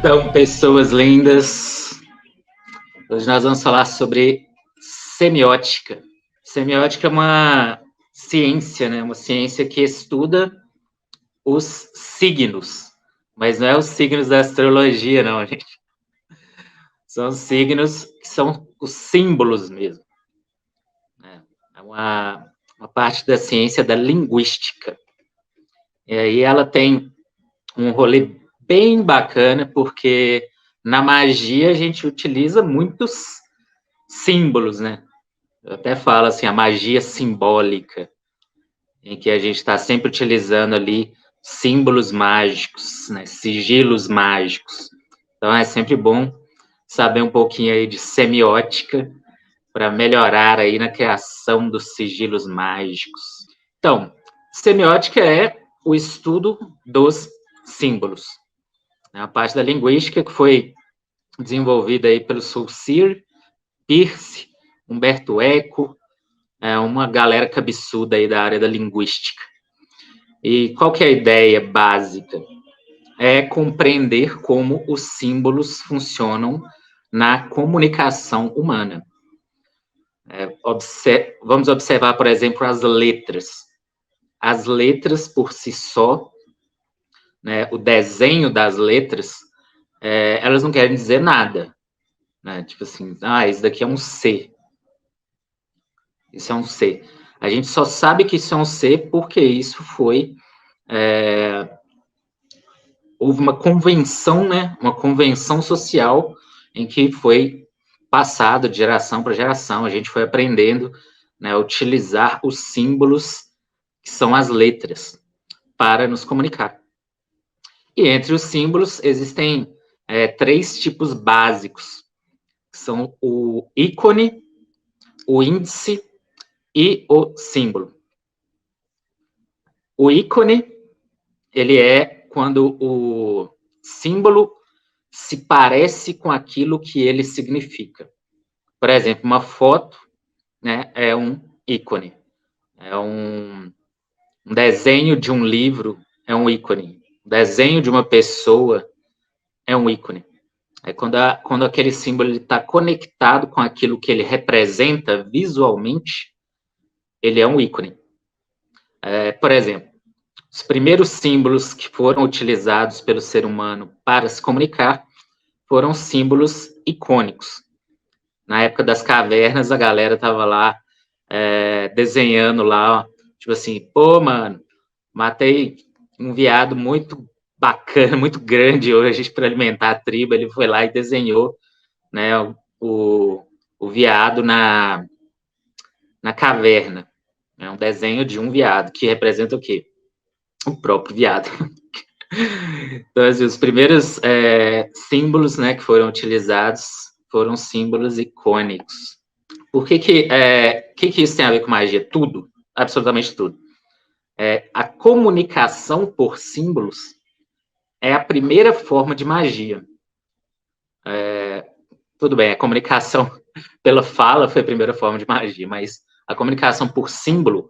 Então, pessoas lindas, hoje nós vamos falar sobre semiótica. Semiótica é uma ciência, né? Uma ciência que estuda os signos, mas não é os signos da astrologia, não, gente. São os signos que são os símbolos mesmo. É uma parte da ciência da linguística. E aí ela tem um rolê bem bacana, porque na magia a gente utiliza muitos símbolos, né? Eu até falo assim, a magia simbólica, em que a gente está sempre utilizando ali símbolos mágicos, né? Sigilos mágicos. Então é sempre bom saber um pouquinho aí de semiótica para melhorar aí na criação dos sigilos mágicos. Então, semiótica é o estudo dos símbolos. A parte da linguística que foi desenvolvida aí pelo Saussure, Peirce, Humberto Eco, uma galera cabeçuda aí da área da linguística. E qual que é a ideia básica? É compreender como os símbolos funcionam na comunicação humana. Vamos observar, por exemplo, as letras. As letras por si só, né, o desenho das letras, elas não querem dizer nada. Né? Tipo assim, isso daqui é um C. Isso é um C. A gente só sabe que isso é um C porque isso foi... houve uma convenção, né? Uma convenção social em que foi passado de geração para geração. A gente foi aprendendo, né, a utilizar os símbolos, que são as letras, para nos comunicar. E entre os símbolos existem 3 tipos básicos, que são o ícone, o índice e o símbolo. O ícone, ele é quando o símbolo se parece com aquilo que ele significa. Por exemplo, uma foto, né, é um ícone. É um desenho de um livro, é um ícone. O desenho de uma pessoa é um ícone. É quando aquele símbolo está conectado com aquilo que ele representa visualmente, ele é um ícone. Por exemplo, os primeiros símbolos que foram utilizados pelo ser humano para se comunicar foram símbolos icônicos. Na época das cavernas, a galera estava lá desenhando lá, tipo assim, pô, mano, matei um veado muito bacana, muito grande hoje para alimentar a tribo. Ele foi lá e desenhou, né, o veado na caverna. É um desenho de um veado, que representa o quê? O próprio veado. Então, assim, os primeiros símbolos, né, que foram utilizados foram símbolos icônicos. Por que isso tem a ver com magia? Tudo, absolutamente tudo. A comunicação por símbolos é a primeira forma de magia. Tudo bem, a comunicação pela fala foi a primeira forma de magia, mas a comunicação por símbolo,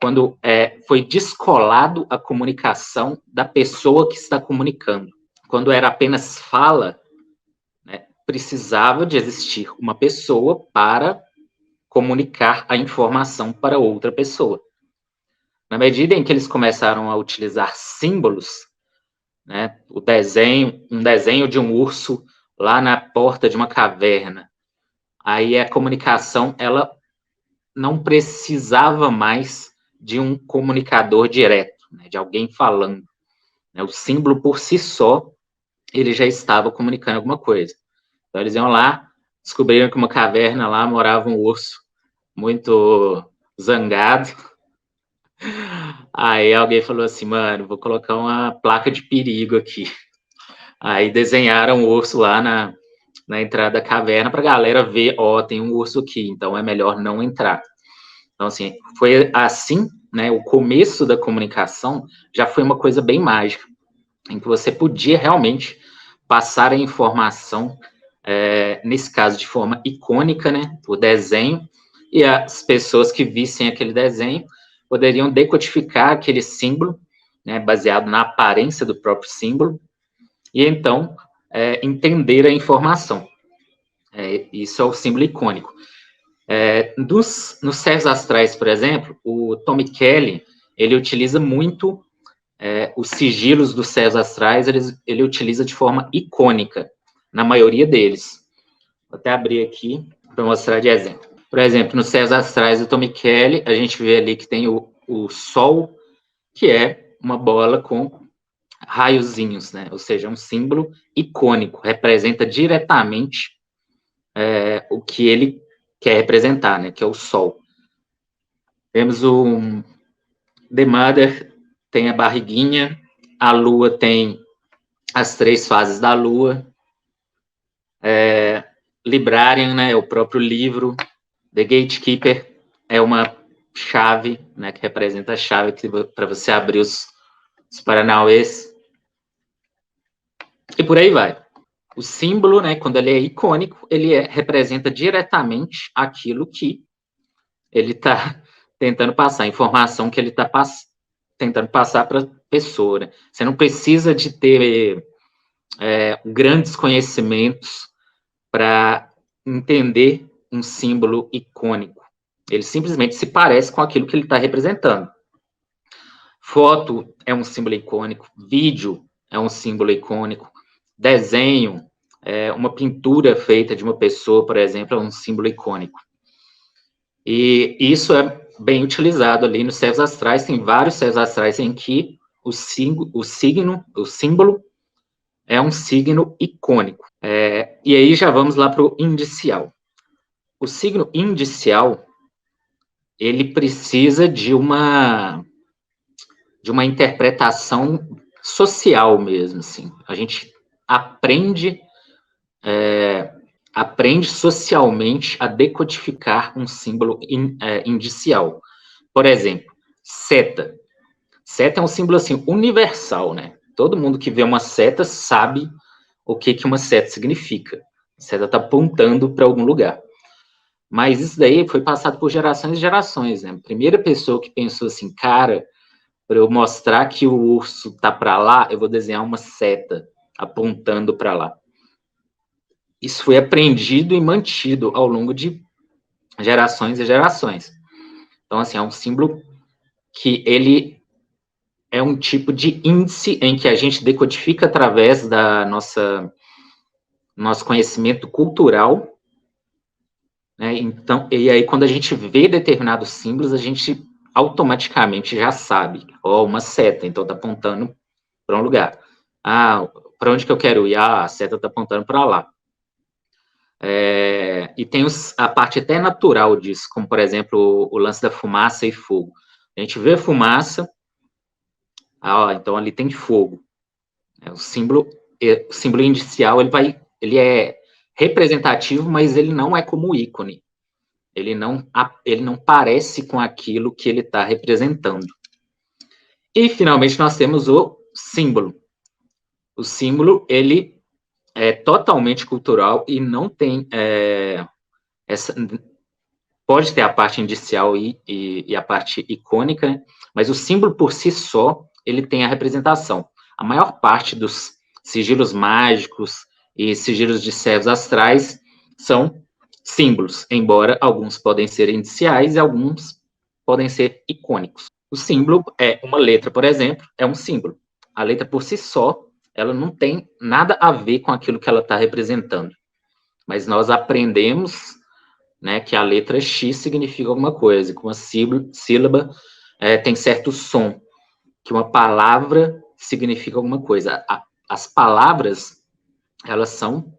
quando foi descolado a comunicação da pessoa que está comunicando. Quando era apenas fala, né, precisava de existir uma pessoa para comunicar a informação para outra pessoa. Na medida em que eles começaram a utilizar símbolos, né, um desenho de um urso lá na porta de uma caverna, aí a comunicação, ela não precisava mais de um comunicador direto, né, de alguém falando. Né, o símbolo por si só, ele já estava comunicando alguma coisa. Então eles iam lá, descobriram que uma caverna lá morava um urso muito zangado. Aí alguém falou assim, mano, vou colocar uma placa de perigo aqui. Aí desenharam o urso lá na entrada da caverna para a galera ver, tem um urso aqui, então é melhor não entrar. Então, assim, foi assim, né, o começo da comunicação já foi uma coisa bem mágica, em que você podia realmente passar a informação, nesse caso de forma icônica, né, o desenho, e as pessoas que vissem aquele desenho poderiam decodificar aquele símbolo, né, baseado na aparência do próprio símbolo, e então entender a informação. Isso é o símbolo icônico. Nos servos astrais, por exemplo, o Tommy Kelly, ele utiliza muito os sigilos dos servos astrais, ele utiliza de forma icônica, na maioria deles. Vou até abrir aqui para mostrar de exemplo. Por exemplo, nos servos astrais do Tommy Kelly, a gente vê ali que tem o Sol, que é uma bola com raiozinhos, né? Ou seja, um símbolo icônico, representa diretamente o que ele quer representar, né? Que é o Sol. Temos o The Mother, tem a barriguinha, a Lua tem as 3 fases da Lua, Librarian, né? É o próprio livro, The Gatekeeper é uma chave, né? Que representa a chave para você abrir os paranauês. E por aí vai. O símbolo, né, quando ele é icônico, ele representa diretamente aquilo que ele está tentando passar, a informação que ele está tentando passar para a pessoa. Né? Você não precisa de ter grandes conhecimentos para entender um símbolo icônico. Ele simplesmente se parece com aquilo que ele está representando. Foto é um símbolo icônico, vídeo é um símbolo icônico, desenho, uma pintura feita de uma pessoa, por exemplo, é um símbolo icônico. E isso é bem utilizado ali nos servos astrais, tem vários servos astrais em que o símbolo é um signo icônico. E aí já vamos lá para o indicial. O signo indicial, ele precisa de uma interpretação social mesmo, assim. A gente aprende socialmente a decodificar um símbolo indicial. Por exemplo, seta. Seta é um símbolo assim universal, né? Todo mundo que vê uma seta sabe o que uma seta significa. A seta está apontando para algum lugar. Mas isso daí foi passado por gerações e gerações, né? A primeira pessoa que pensou assim, cara, para eu mostrar que o urso está para lá, eu vou desenhar uma seta apontando para lá. Isso foi aprendido e mantido ao longo de gerações e gerações. Então, assim, é um símbolo que ele é um tipo de índice em que a gente decodifica através da nosso conhecimento cultural, né? Então, e aí quando a gente vê determinados símbolos, a gente automaticamente já sabe, uma seta, então está apontando para um lugar. Para onde que eu quero ir? A seta está apontando para lá. E tem a parte até natural disso, como, por exemplo, o lance da fumaça e fogo. A gente vê fumaça, então ali tem fogo. O símbolo indicial, ele é representativo, mas ele não é como ícone. Ele não parece com aquilo que ele está representando. E, finalmente, nós temos o símbolo. O símbolo, ele é totalmente cultural e não tem pode ter a parte indicial e a parte icônica, mas o símbolo por si só, ele tem a representação. A maior parte dos sigilos mágicos e sigilos de servos astrais são símbolos, embora alguns podem ser indiciais e alguns podem ser icônicos. O símbolo é uma letra, por exemplo, é um símbolo. A letra por si só, ela não tem nada a ver com aquilo que ela está representando. Mas nós aprendemos, né, que a letra X significa alguma coisa, que uma sílaba tem certo som, que uma palavra significa alguma coisa. As palavras, elas são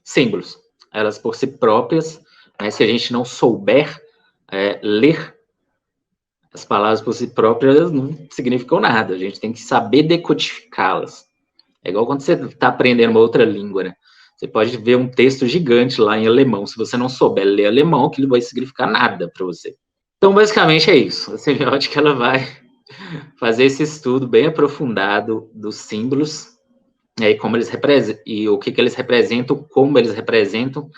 símbolos. Elas por si próprias, né, se a gente não souber ler as palavras por si próprias, não significam nada. A gente tem que saber decodificá-las. É igual quando você está aprendendo uma outra língua, né? Você pode ver um texto gigante lá em alemão. Se você não souber ler alemão, aquilo não vai significar nada para você. Então, basicamente, é isso. A semiótica, ela vai fazer esse estudo bem aprofundado dos símbolos, e como eles representam, e o que eles representam, como eles representam,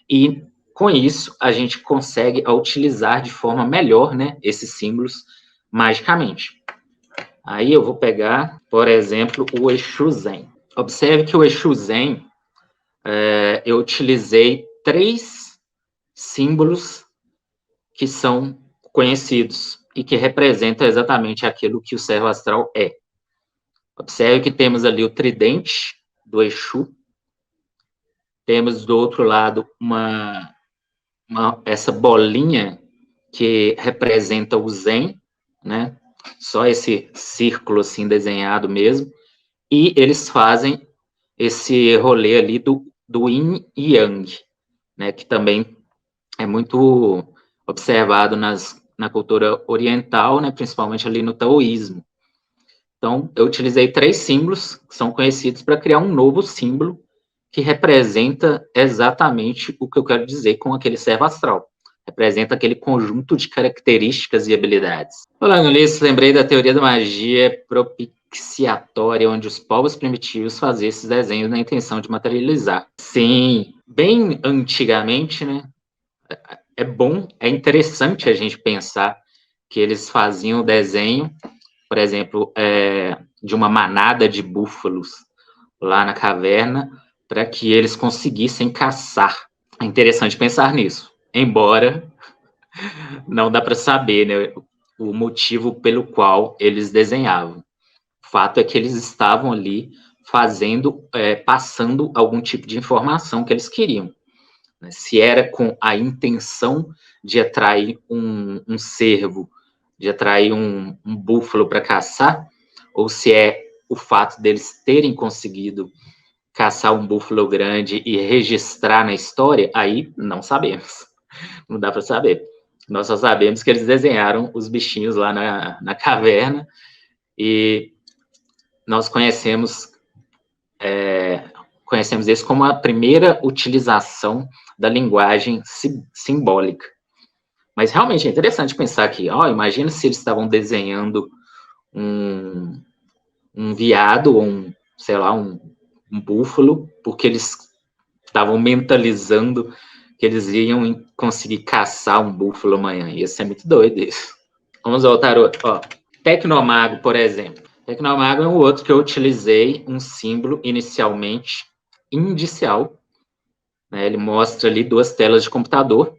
e com isso a gente consegue utilizar de forma melhor, né, esses símbolos magicamente. Aí eu vou pegar, por exemplo, o Exu Zen. Observe que o Exu Zen, eu utilizei 3 símbolos que são conhecidos e que representam exatamente aquilo que o servo astral é. Observe que temos ali o tridente do Exu, temos do outro lado essa bolinha que representa o Zen, né? Só esse círculo assim desenhado mesmo, e eles fazem esse rolê ali do Yin e Yang, né? Que também é muito observado na cultura oriental, né? Principalmente ali no taoísmo. Então, eu utilizei 3 símbolos que são conhecidos para criar um novo símbolo que representa exatamente o que eu quero dizer com aquele servo astral. Representa aquele conjunto de características e habilidades. Falando nisso, lembrei da teoria da magia propiciatória, onde os povos primitivos faziam esses desenhos na intenção de materializar. Sim, bem antigamente, né? É interessante a gente pensar que eles faziam o desenho, por exemplo, de uma manada de búfalos lá na caverna, para que eles conseguissem caçar. É interessante pensar nisso, embora não dá para saber, né, o motivo pelo qual eles desenhavam. O fato é que eles estavam ali passando algum tipo de informação que eles queriam. Se era com a intenção de atrair um cervo, de atrair um búfalo para caçar, ou se é o fato deles terem conseguido caçar um búfalo grande e registrar na história, aí não sabemos. Não dá para saber. Nós só sabemos que eles desenharam os bichinhos lá na caverna e nós conhecemos isso como a primeira utilização da linguagem simbólica. Mas realmente é interessante pensar que, imagina se eles estavam desenhando um veado ou sei lá, um búfalo, porque eles estavam mentalizando que eles iam conseguir caçar um búfalo amanhã. Ia ser muito doido isso. Vamos voltar outro. Tecnomago, por exemplo. Tecnomago é um outro que eu utilizei um símbolo inicialmente indicial. Né? Ele mostra ali 2 telas de computador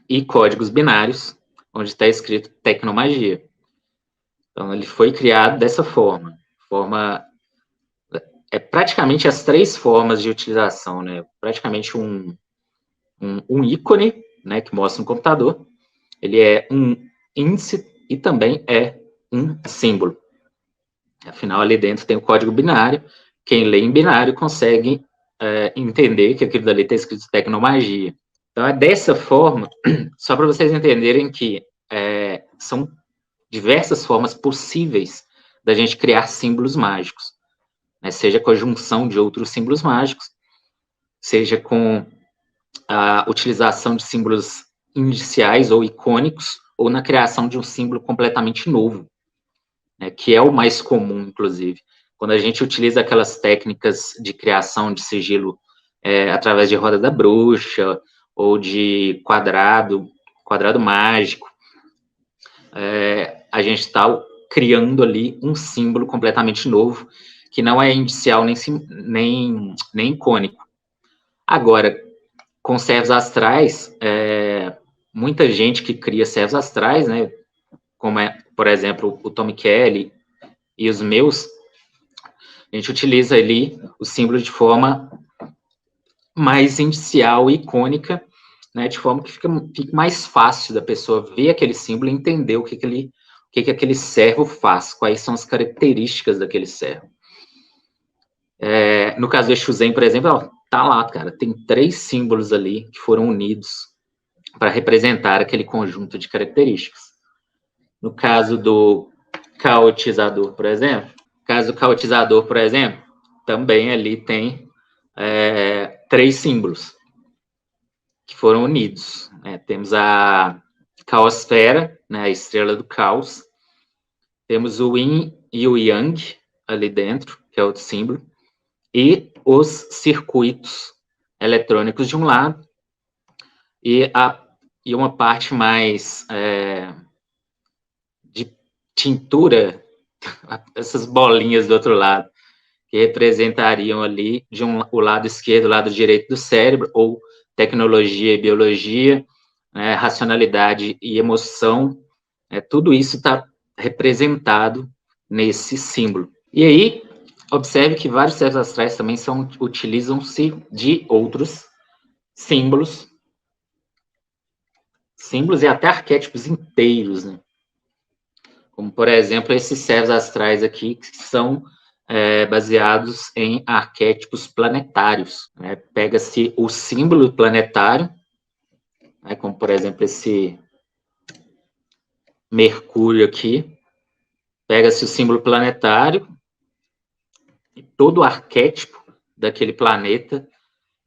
e códigos binários, onde está escrito tecnomagia. Então, ele foi criado dessa forma. Praticamente as 3 formas de utilização, né? Praticamente um ícone, né, que mostra um computador. Ele é um índice e também é um símbolo. Afinal, ali dentro tem o código binário. Quem lê em binário consegue entender que aquilo dali está escrito tecnomagia. Então, é dessa forma, só para vocês entenderem que são diversas formas possíveis da gente criar símbolos mágicos, né? Seja com a junção de outros símbolos mágicos, seja com a utilização de símbolos indiciais ou icônicos, ou na criação de um símbolo completamente novo, né, que é o mais comum, inclusive. Quando a gente utiliza aquelas técnicas de criação de sigilo através de roda da bruxa, ou de quadrado mágico, a gente está criando ali um símbolo completamente novo, que não é indicial nem icônico. Agora, com servos astrais, muita gente que cria servos astrais, né, como por exemplo, o Tom Kelly e os meus, a gente utiliza ali o símbolo de forma mais indicial e icônica, né, de forma que fica mais fácil da pessoa ver aquele símbolo e entender o que aquele servo faz, quais são as características daquele servo. No caso do Exu Zen, por exemplo, tá lá, cara, tem 3 símbolos ali que foram unidos para representar aquele conjunto de características. No caso do caotizador, por exemplo, também ali tem 3 símbolos que foram unidos. Temos a caosfera, né, a estrela do caos, temos o Yin e o Yang ali dentro, que é outro símbolo, e os circuitos eletrônicos de um lado, e uma parte mais de tintura, essas bolinhas do outro lado, que representariam ali o lado esquerdo, o lado direito do cérebro, ou tecnologia e biologia, né, racionalidade e emoção, tudo isso está representado nesse símbolo. E aí, observe que vários cérebros astrais também utilizam-se de outros símbolos e até arquétipos inteiros, né? Como, por exemplo, esses cérebros astrais aqui, que são baseados em arquétipos planetários, né? Pega-se o símbolo planetário, né, como, por exemplo, esse Mercúrio aqui, pega-se o símbolo planetário, e todo o arquétipo daquele planeta,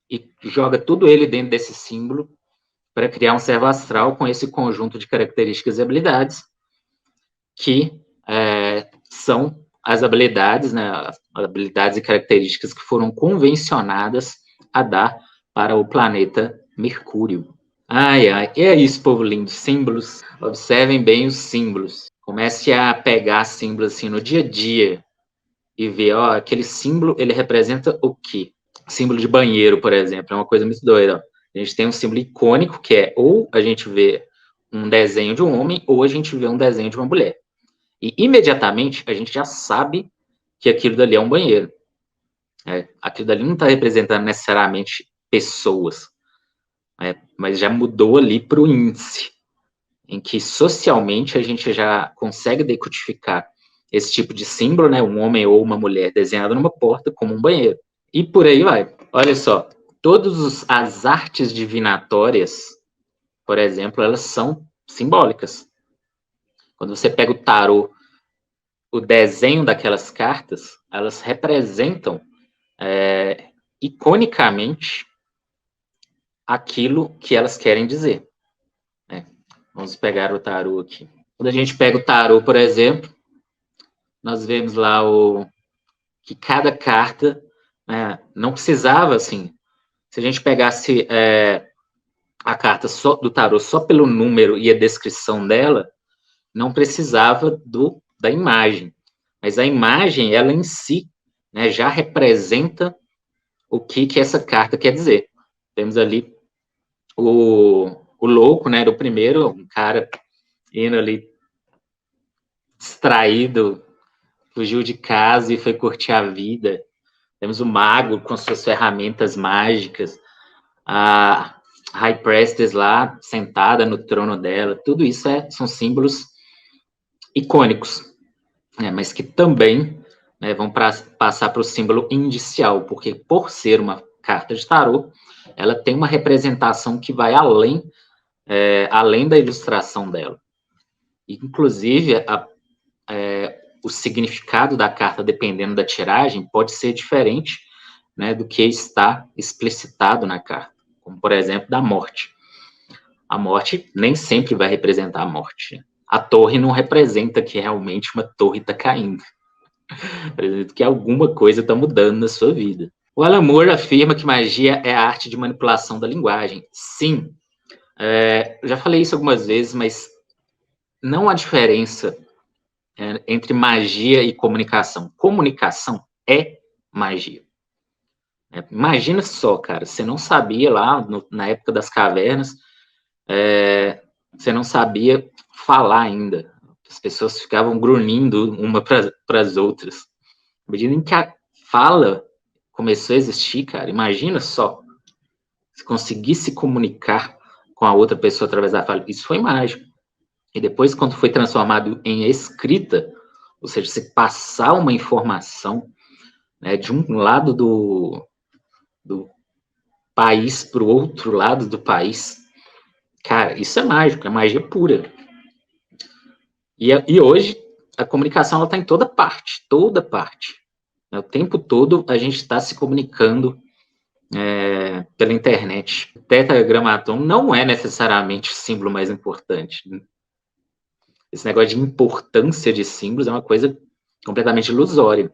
e joga tudo ele dentro desse símbolo para criar um servo astral com esse conjunto de características e habilidades que são as habilidades, né, as habilidades e características que foram convencionadas a dar para o planeta Mercúrio. Ai, ai, e é isso, povo lindo, símbolos. Observem bem os símbolos. Comece a pegar símbolos assim no dia a dia e ver, ó, aquele símbolo, ele representa o quê? Símbolo de banheiro, por exemplo, é uma coisa muito doida. Ó. A gente tem um símbolo icônico, que é ou a gente vê um desenho de um homem, ou a gente vê um desenho de uma mulher. E, imediatamente, a gente já sabe que aquilo dali é um banheiro. Aquilo dali não está representando necessariamente pessoas, mas já mudou ali para o índice, em que socialmente a gente já consegue decodificar esse tipo de símbolo, né, um homem ou uma mulher desenhado numa porta como um banheiro. E por aí vai. Olha só, todas as artes divinatórias, por exemplo, elas são simbólicas. Quando você pega o tarô, o desenho daquelas cartas, elas representam iconicamente aquilo que elas querem dizer. Né? Vamos pegar o tarô aqui. Quando a gente pega o tarô, por exemplo, nós vemos lá que cada carta não precisava, assim, se a gente pegasse a carta do tarô só pelo número e a descrição dela, não precisava da imagem. Mas a imagem, ela em si, né, já representa o que essa carta quer dizer. Temos ali o louco, né, do primeiro, um cara indo ali distraído, fugiu de casa e foi curtir a vida. Temos o mago com suas ferramentas mágicas, a High Priestess lá, sentada no trono dela, tudo isso são símbolos icônicos, mas que também vão passar para o símbolo indicial, porque por ser uma carta de tarô, ela tem uma representação que vai além da ilustração dela. Inclusive, o significado da carta, dependendo da tiragem, pode ser diferente, né, do que está explicitado na carta, como, por exemplo, da morte. A morte nem sempre vai representar a morte. A torre não representa que realmente uma torre está caindo. Representa que alguma coisa está mudando na sua vida. O Alan Moore afirma que magia é a arte de manipulação da linguagem. Sim, eu já falei isso algumas vezes, mas não há diferença entre magia e comunicação. Comunicação é magia. Imagina só, cara, você não sabia lá, na época das cavernas, você não sabia falar ainda. As pessoas ficavam grunhindo uma para as outras. À medida em que a fala começou a existir, cara, imagina só, se conseguisse comunicar com a outra pessoa através da fala, isso foi mágico. E depois, quando foi transformado em escrita, ou seja, se passar uma informação, né, de um lado do país para o outro lado do país, cara, isso é mágico, é magia pura. E hoje, a comunicação está em toda parte, toda parte. O tempo todo a gente está se comunicando pela internet. O tetragramaton não é necessariamente o símbolo mais importante. Esse negócio de importância de símbolos é uma coisa completamente ilusória.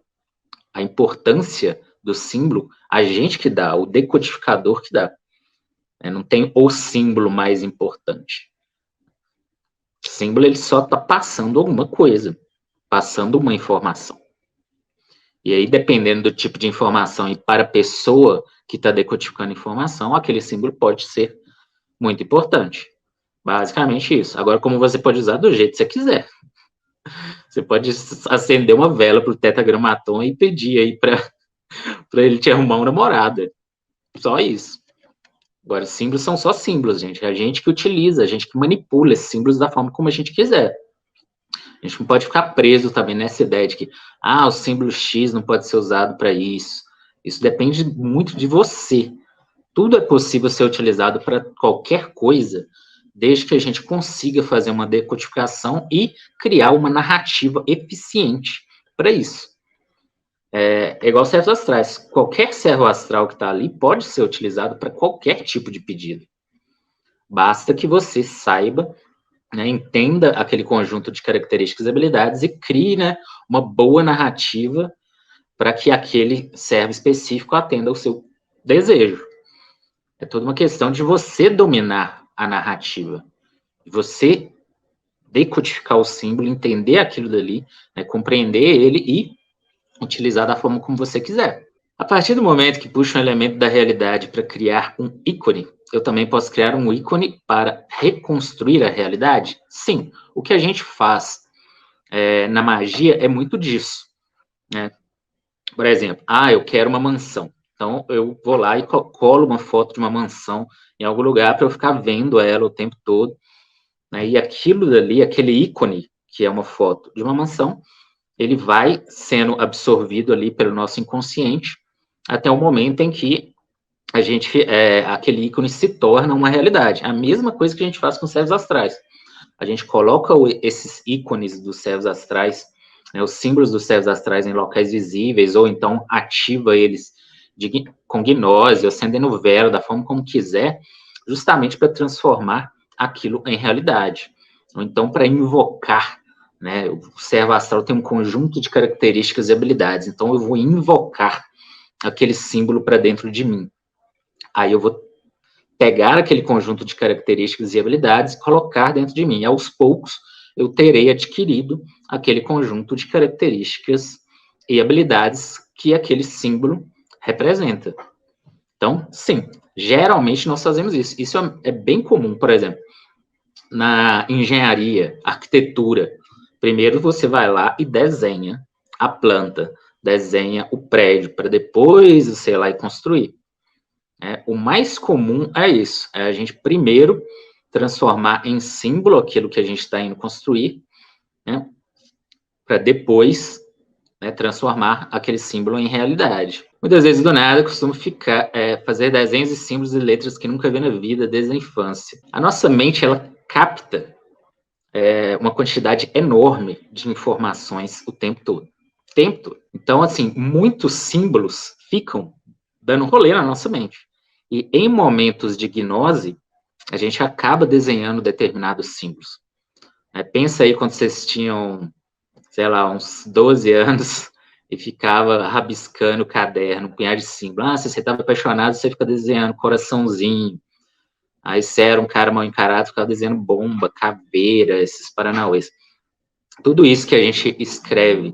A importância do símbolo, a gente que dá, o decodificador que dá. Não tem o símbolo mais importante. O símbolo, ele só está passando alguma coisa, passando uma informação. E aí, dependendo do tipo de informação e para a pessoa que está decodificando informação, aquele símbolo pode ser muito importante. Basicamente isso. Agora, como você pode usar do jeito que você quiser. Você pode acender uma vela para o tetragrammaton e pedir aí para ele te arrumar uma namorada. Só isso. Agora, símbolos são só símbolos, gente. É a gente que utiliza, a gente que manipula esses símbolos da forma como a gente quiser. A gente não pode ficar preso também nessa ideia de que, o símbolo X não pode ser usado para isso. Isso depende muito de você. Tudo é possível ser utilizado para qualquer coisa, desde que a gente consiga fazer uma decodificação e criar uma narrativa eficiente para isso. É igual servos astrais. Qualquer servo astral que está ali pode ser utilizado para qualquer tipo de pedido. Basta que você saiba, né, entenda aquele conjunto de características e habilidades e crie, né, uma boa narrativa para que aquele servo específico atenda ao seu desejo. É toda uma questão de você dominar a narrativa, de você decodificar o símbolo, entender aquilo dali, né, compreender ele e utilizar da forma como você quiser. A partir do momento que puxo um elemento da realidade para criar um ícone, eu também posso criar um ícone para reconstruir a realidade? Sim. O que a gente faz na magia é muito disso, né? Por exemplo, eu quero uma mansão. Então, eu vou lá e colo uma foto de uma mansão em algum lugar para eu ficar vendo ela o tempo todo, né? E aquilo dali, aquele ícone, que é uma foto de uma mansão, ele vai sendo absorvido ali pelo nosso inconsciente até o momento em que aquele ícone se torna uma realidade. A mesma coisa que a gente faz com os servos astrais. A gente coloca esses ícones dos servos astrais, né, os símbolos dos servos astrais em locais visíveis, ou então ativa eles com gnose, acendendo vela, da forma como quiser, justamente para transformar aquilo em realidade. Ou então para invocar, né? O servo astral tem um conjunto de características e habilidades, então eu vou invocar aquele símbolo para dentro de mim. Aí eu vou pegar aquele conjunto de características e habilidades e colocar dentro de mim. E aos poucos, eu terei adquirido aquele conjunto de características e habilidades que aquele símbolo representa. Então, sim, geralmente nós fazemos isso. Isso é bem comum, por exemplo, na engenharia, arquitetura. Primeiro você vai lá e desenha a planta, desenha o prédio, para depois você ir lá e construir. O mais comum é isso, é a gente primeiro transformar em símbolo aquilo que a gente está indo construir, né, para depois, né, transformar aquele símbolo em realidade. Muitas vezes, do nada, eu costumo fazer desenhos e símbolos e letras que nunca vi na vida desde a infância. A nossa mente, ela capta uma quantidade enorme de informações o tempo todo. Então, assim, muitos símbolos ficam dando rolê na nossa mente. E em momentos de gnose, a gente acaba desenhando determinados símbolos. Pensa aí quando vocês tinham, sei lá, uns 12 anos e ficava rabiscando o caderno, um punhado de símbolo. Se você estava apaixonado, você fica desenhando coraçãozinho. Aí você era um cara mal encarado, ficava desenhando bomba, caveira, esses paranauês. Tudo isso que a gente escreve,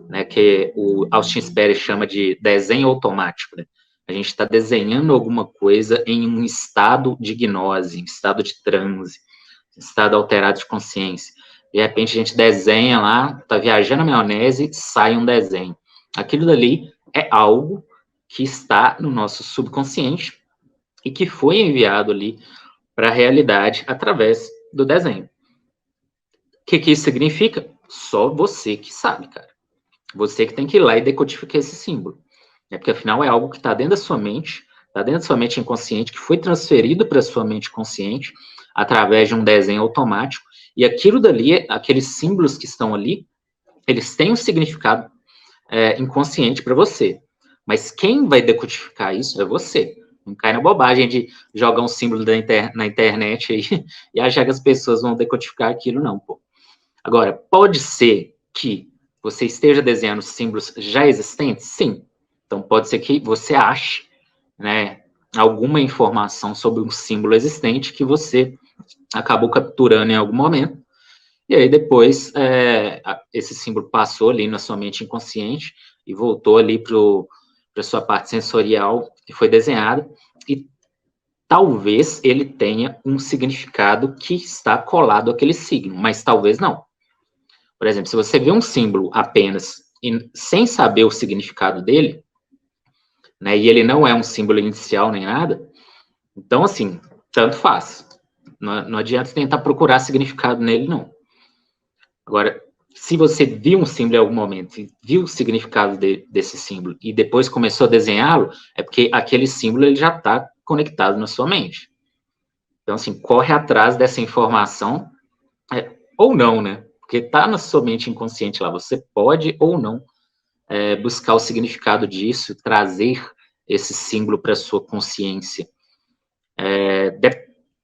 né, que o Austin Sperry chama de desenho automático, né? A gente está desenhando alguma coisa em um estado de gnose, em estado de transe, estado alterado de consciência. De repente a gente desenha lá, está viajando a maionese, sai um desenho. Aquilo dali é algo que está no nosso subconsciente e que foi enviado ali para a realidade através do desenho. O que isso significa? Só você que sabe, cara. Você que tem que ir lá e decodificar esse símbolo. Porque afinal é algo que está dentro da sua mente, está dentro da sua mente inconsciente, que foi transferido para a sua mente consciente através de um desenho automático. E aquilo dali, aqueles símbolos que estão ali, eles têm um significado inconsciente para você. Mas quem vai decodificar isso é você. Não cai na bobagem de jogar um símbolo na internet aí e achar que as pessoas vão decodificar aquilo, não, pô. Agora, pode ser que você esteja desenhando símbolos já existentes? Sim. Então, pode ser que você ache, né, alguma informação sobre um símbolo existente que você acabou capturando em algum momento, e aí depois esse símbolo passou ali na sua mente inconsciente, e voltou ali para sua parte sensorial e foi desenhado, e talvez ele tenha um significado que está colado àquele signo, mas talvez não. Por exemplo, se você vê um símbolo apenas e sem saber o significado dele, né, e ele não é um símbolo inicial nem nada, então, assim, tanto faz. Não adianta tentar procurar significado nele, não. Agora, se você viu um símbolo em algum momento, e viu o significado desse símbolo, e depois começou a desenhá-lo, é porque aquele símbolo ele já está conectado na sua mente. Então, assim, corre atrás dessa informação, ou não, né? Porque está na sua mente inconsciente lá. Você pode ou não buscar o significado disso, trazer esse símbolo para a sua consciência.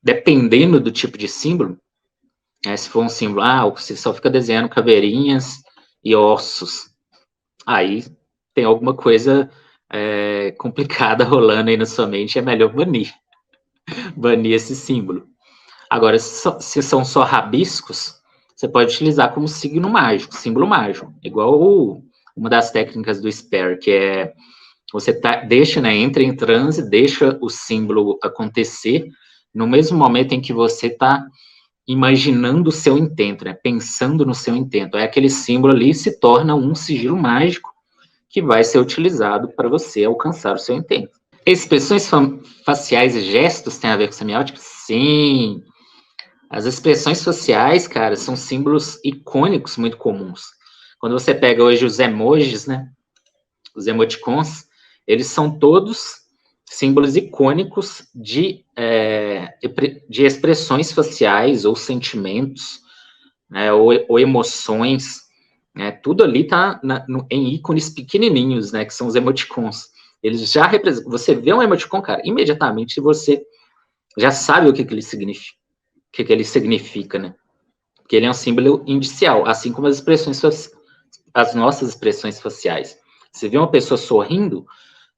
Dependendo do tipo de símbolo, se for um símbolo, você só fica desenhando caveirinhas e ossos, aí tem alguma coisa complicada rolando aí na sua mente, é melhor banir esse símbolo. Agora, se são só rabiscos, você pode utilizar como signo mágico, símbolo mágico, igual uma das técnicas do Spare, que é você deixa, né, entra em transe, deixa o símbolo acontecer, no mesmo momento em que você está imaginando o seu intento, né, pensando no seu intento. Aí aquele símbolo ali se torna um sigilo mágico que vai ser utilizado para você alcançar o seu intento. Expressões faciais e gestos têm a ver com semiótica? Sim. As expressões faciais, cara, são símbolos icônicos muito comuns. Quando você pega hoje os emojis, né, os emoticons, eles são todos símbolos icônicos de expressões faciais ou sentimentos, né, ou emoções, né, tudo ali está em ícones pequenininhos, né, que são os emoticons. Eles já representam, você vê um emoticon, cara, imediatamente você já sabe o que ele significa, né, porque ele é um símbolo indicial, assim como as nossas expressões faciais. Você vê uma pessoa sorrindo,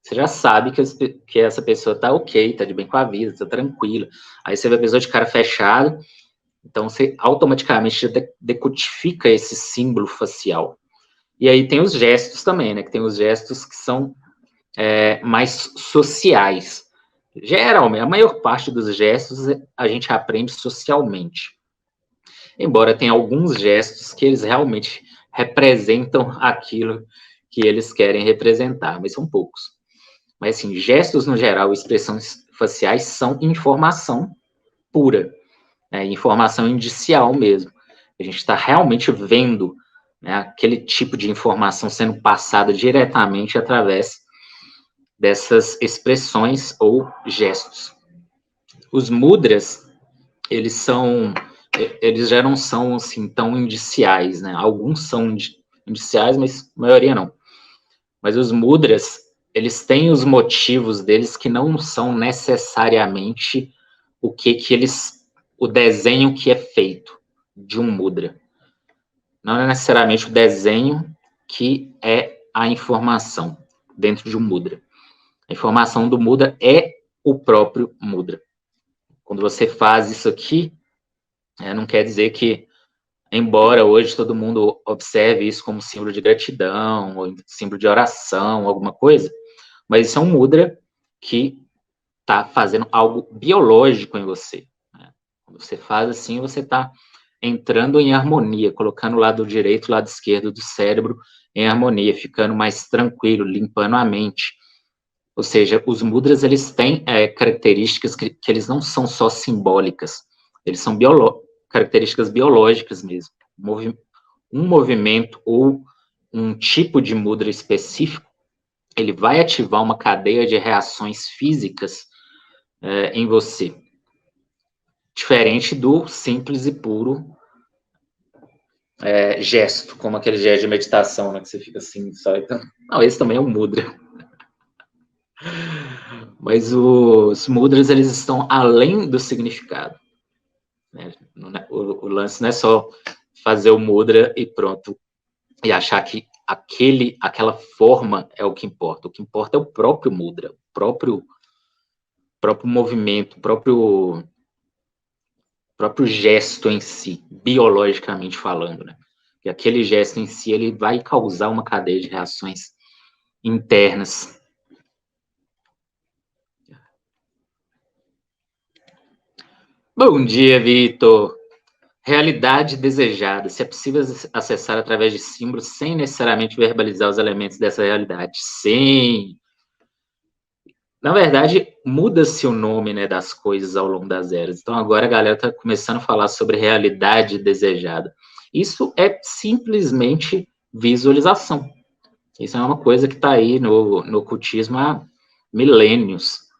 você já sabe que essa pessoa tá ok, tá de bem com a vida, tá tranquila. Aí você vê a pessoa de cara fechada, então você automaticamente decodifica esse símbolo facial. E aí tem os gestos também, né? Que tem os gestos que são mais sociais. Geralmente, a maior parte dos gestos a gente aprende socialmente. Embora tenha alguns gestos que eles realmente representam aquilo que eles querem representar, mas são poucos. Mas, assim, gestos no geral, expressões faciais são informação pura, né? Informação indicial mesmo. A gente está realmente vendo, né, aquele tipo de informação sendo passada diretamente através dessas expressões ou gestos. Os mudras, eles já não são assim tão indiciais, né? Alguns são indiciais, mas a maioria não. Mas os mudras, eles têm os motivos deles que não são necessariamente o desenho que é feito de um mudra. Não é necessariamente o desenho que é a informação dentro de um mudra. A informação do mudra é o próprio mudra. Quando você faz isso aqui, não quer dizer que, embora hoje todo mundo observe isso como símbolo de gratidão, ou símbolo de oração, alguma coisa, mas isso é um mudra que está fazendo algo biológico em você. Né? Quando você faz assim, você está entrando em harmonia, colocando o lado direito e o lado esquerdo do cérebro em harmonia, ficando mais tranquilo, limpando a mente. Ou seja, os mudras, eles têm características que eles não são só simbólicas, eles são características biológicas mesmo. Um movimento ou um tipo de mudra específico, ele vai ativar uma cadeia de reações físicas em você. Diferente do simples e puro gesto, como aquele gesto de meditação, né, que você fica assim, só... Não, esse também é um mudra. Mas os mudras, eles estão além do significado. Né? O lance não é só fazer o mudra e pronto, e achar que aquela forma é o que importa. O que importa é o próprio mudra, o próprio movimento, o próprio gesto em si, biologicamente falando, né? E aquele gesto em si, ele vai causar uma cadeia de reações internas. Bom dia, Vitor. Realidade desejada. Se é possível acessar através de símbolos sem necessariamente verbalizar os elementos dessa realidade. Sim. Na verdade, muda-se o nome, né, das coisas ao longo das eras. Então, agora a galera está começando a falar sobre realidade desejada. Isso é simplesmente visualização. Isso é uma coisa que está aí no ocultismo há milênios.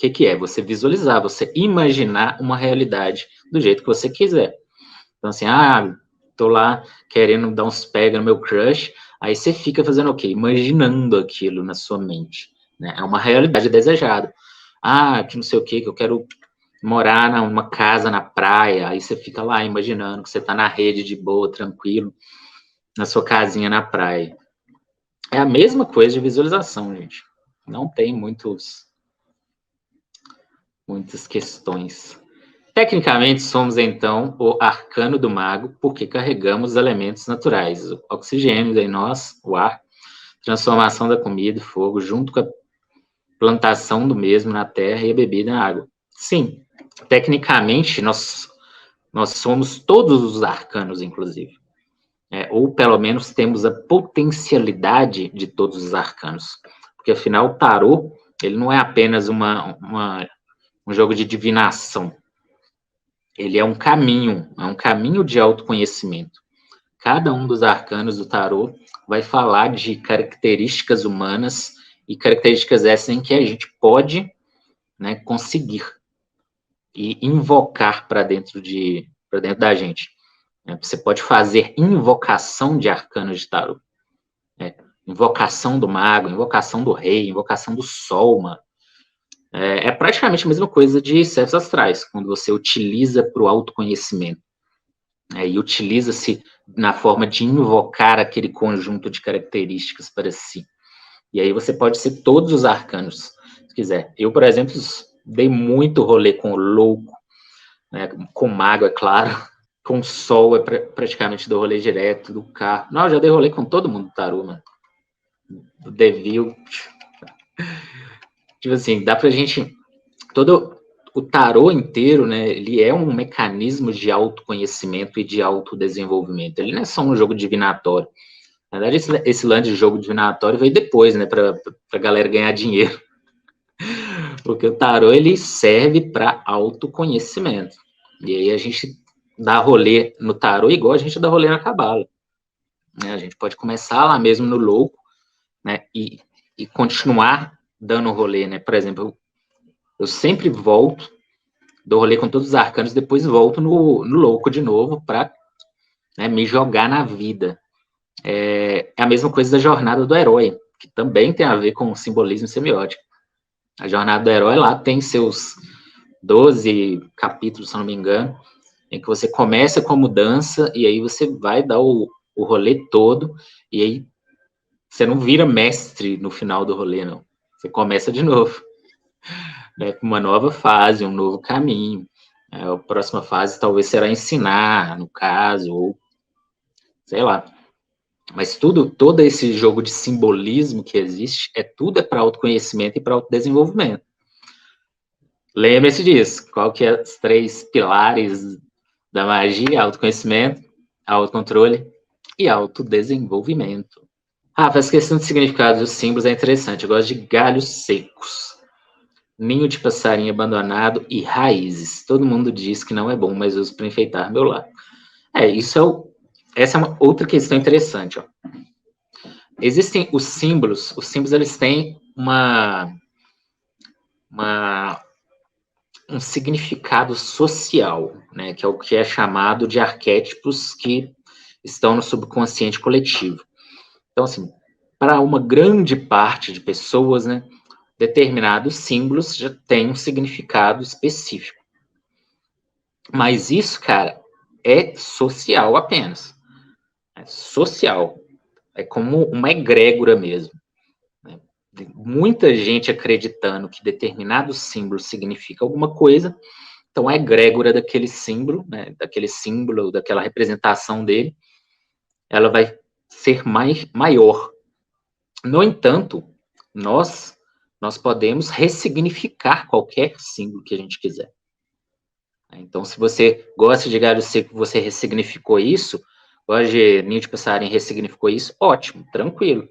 O que é? Você visualizar, você imaginar uma realidade do jeito que você quiser. Então, assim, tô lá querendo dar uns pega no meu crush, aí você fica fazendo o quê? Imaginando aquilo na sua mente. Né? É uma realidade desejada. Que não sei o quê, que eu quero morar numa casa na praia, aí você fica lá imaginando que você tá na rede de boa, tranquilo, na sua casinha na praia. É a mesma coisa de visualização, gente. Não tem muitas questões. Tecnicamente, somos, então, o arcano do mago, porque carregamos elementos naturais, o oxigênio em nós, o ar, transformação da comida e fogo, junto com a plantação do mesmo na terra e a bebida na água. Sim, tecnicamente, nós somos todos os arcanos, inclusive. Ou, pelo menos, temos a potencialidade de todos os arcanos. Porque, afinal, o tarô, ele não é apenas um jogo de divinação. Ele é um caminho de autoconhecimento. Cada um dos arcanos do tarô vai falar de características humanas e características essas em que a gente pode, né, conseguir e invocar para dentro da gente. Você pode fazer invocação de arcanos de tarô. Invocação do mago, invocação do rei, invocação do sol, mano. É praticamente a mesma coisa de certos astrais, quando você utiliza para o autoconhecimento. E utiliza-se na forma de invocar aquele conjunto de características para si. E aí você pode ser todos os arcanos, se quiser. Eu, por exemplo, dei muito rolê com o louco, né, com o mago, é claro, com o sol, praticamente do rolê direto, do carro. Não, eu já dei rolê com todo mundo do tarô, mano. Do Devil. Tipo assim, dá pra gente... Todo o tarô inteiro, né, ele é um mecanismo de autoconhecimento e de autodesenvolvimento. Ele não é só um jogo divinatório. Na verdade, esse lance de jogo divinatório veio depois, né, pra galera ganhar dinheiro. Porque o tarô, ele serve para autoconhecimento. E aí a gente dá rolê no tarô igual a gente dá rolê na cabala. Né? A gente pode começar lá mesmo no louco, né, e continuar dando rolê, né? Por exemplo, eu sempre volto, dou rolê com todos os arcanos, depois volto no louco de novo para, né, me jogar na vida. É a mesma coisa da jornada do herói, que também tem a ver com simbolismo semiótico. A jornada do herói lá tem seus 12 capítulos, se não me engano, em que você começa com a mudança e aí você vai dar o rolê todo e aí você não vira mestre no final do rolê, não. Você começa de novo. Né, com uma nova fase, um novo caminho. A próxima fase talvez será ensinar, no caso, ou sei lá. Mas todo esse jogo de simbolismo que existe, tudo é para autoconhecimento e para autodesenvolvimento. Lembre-se disso. Qual que é os 3 pilares da magia? Autoconhecimento, autocontrole e autodesenvolvimento. Essa questão de significado dos símbolos é interessante. Eu gosto de galhos secos. Ninho de passarinho abandonado e raízes. Todo mundo diz que não é bom, mas uso para enfeitar meu lar. Essa é uma outra questão interessante. Ó. Existem os símbolos eles têm um significado social, né, que é o que é chamado de arquétipos que estão no subconsciente coletivo. Então, assim, para uma grande parte de pessoas, né, determinados símbolos já têm um significado específico. Mas isso, cara, é social apenas. É social. É como uma egrégora mesmo. Né? Muita gente acreditando que determinado símbolo significa alguma coisa, então a egrégora daquele símbolo, né, daquela representação dele, ela vai ser maior. No entanto, nós podemos ressignificar qualquer símbolo que a gente quiser. Então, se você gosta de galho seco, você ressignificou isso, hoje Ninho de Passarinho ressignificou isso, ótimo, tranquilo.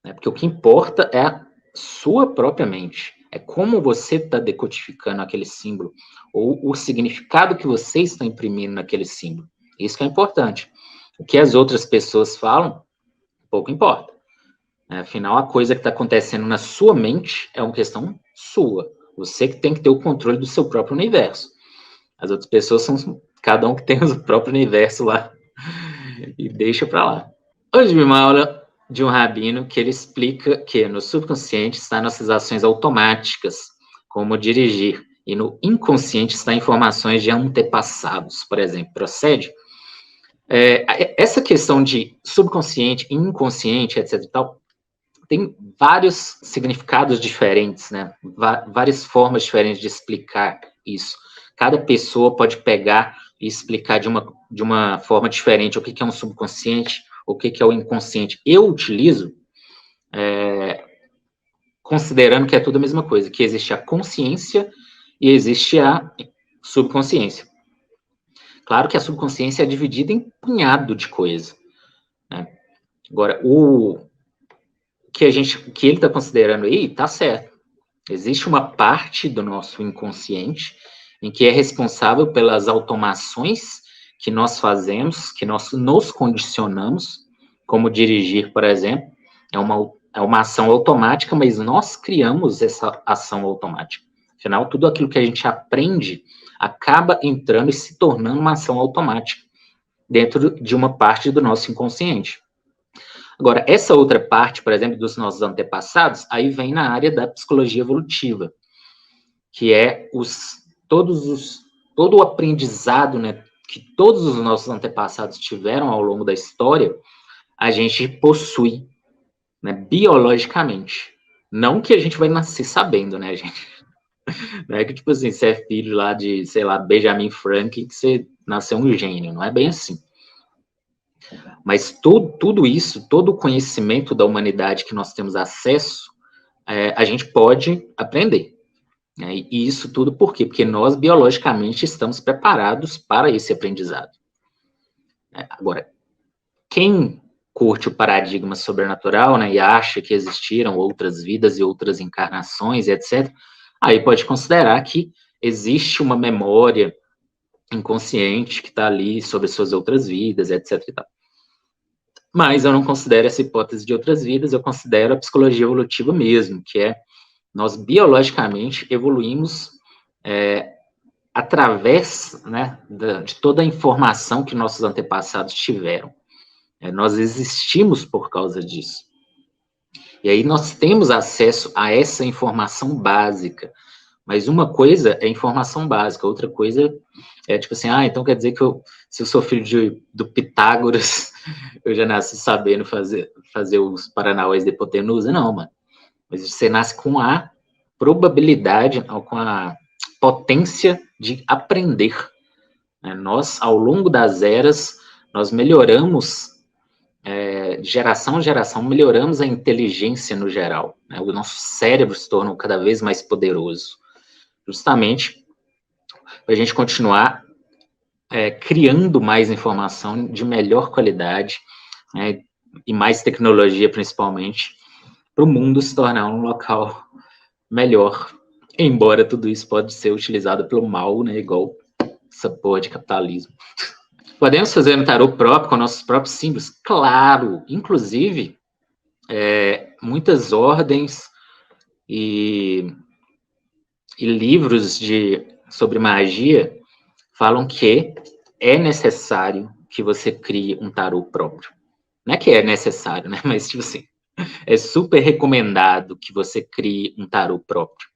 Porque o que importa é a sua própria mente. É como você está decodificando aquele símbolo, ou o significado que você está imprimindo naquele símbolo. Isso que é importante. O que as outras pessoas falam, pouco importa. Afinal, a coisa que está acontecendo na sua mente é uma questão sua. Você que tem que ter o controle do seu próprio universo. As outras pessoas são cada um que tem o próprio universo lá e deixa para lá. Hoje vi uma aula de um rabino que ele explica que no subconsciente está nossas ações automáticas, como dirigir, e no inconsciente está informações de antepassados, por exemplo. Procede? Essa questão de subconsciente, inconsciente, etc. e tal, tem vários significados diferentes, né? Várias formas diferentes de explicar isso. Cada pessoa pode pegar e explicar de uma forma diferente o que é um subconsciente, o que é o inconsciente. Eu utilizo considerando que é tudo a mesma coisa, que existe a consciência e existe a subconsciência. Claro que a subconsciência é dividida em punhado de coisa, né? Agora, o que ele está considerando aí, tá certo. Existe uma parte do nosso inconsciente em que é responsável pelas automações que nós fazemos, que nós nos condicionamos, como dirigir, por exemplo, é uma ação automática, mas nós criamos essa ação automática. Afinal, tudo aquilo que a gente aprende acaba entrando e se tornando uma ação automática dentro de uma parte do nosso inconsciente. Agora, essa outra parte, por exemplo, dos nossos antepassados, aí vem na área da psicologia evolutiva, que é todo o aprendizado, né, que todos os nossos antepassados tiveram ao longo da história, a gente possui, né, biologicamente. Não que a gente vai nascer sabendo, né, gente? Não é que, tipo assim, você é filho lá de, sei lá, Benjamin Franklin, que você nasceu um gênio, não é bem assim. Mas tudo isso, todo o conhecimento da humanidade que nós temos acesso, a gente pode aprender. E isso tudo por quê? Porque nós, biologicamente, estamos preparados para esse aprendizado. Agora, quem curte o paradigma sobrenatural, né, e acha que existiram outras vidas e outras encarnações, etc., aí pode considerar que existe uma memória inconsciente que está ali sobre suas outras vidas, etc. e tal. Mas eu não considero essa hipótese de outras vidas, eu considero a psicologia evolutiva mesmo, que é nós biologicamente evoluímos através, né, de toda a informação que nossos antepassados tiveram. Nós existimos por causa disso. E aí nós temos acesso a essa informação básica. Mas uma coisa é informação básica, outra coisa é tipo assim, então quer dizer que se eu sou filho do Pitágoras, eu já nasci sabendo fazer os paranauês de hipotenusa? Não, mano. Mas você nasce com a probabilidade, com a potência de aprender. Nós, ao longo das eras, nós melhoramos, de geração em geração, melhoramos a inteligência no geral. O nosso cérebro se tornou cada vez mais poderoso. Justamente para a gente continuar criando mais informação de melhor qualidade, né, e mais tecnologia, principalmente, para o mundo se tornar um local melhor. Embora tudo isso pode ser utilizado pelo mal, né, igual essa porra de capitalismo. Podemos fazer um tarô próprio com nossos próprios símbolos? Claro! Inclusive, muitas ordens e livros sobre magia falam que é necessário que você crie um tarô próprio. Não é que é necessário, né? Mas, tipo assim, é super recomendado que você crie um tarô próprio.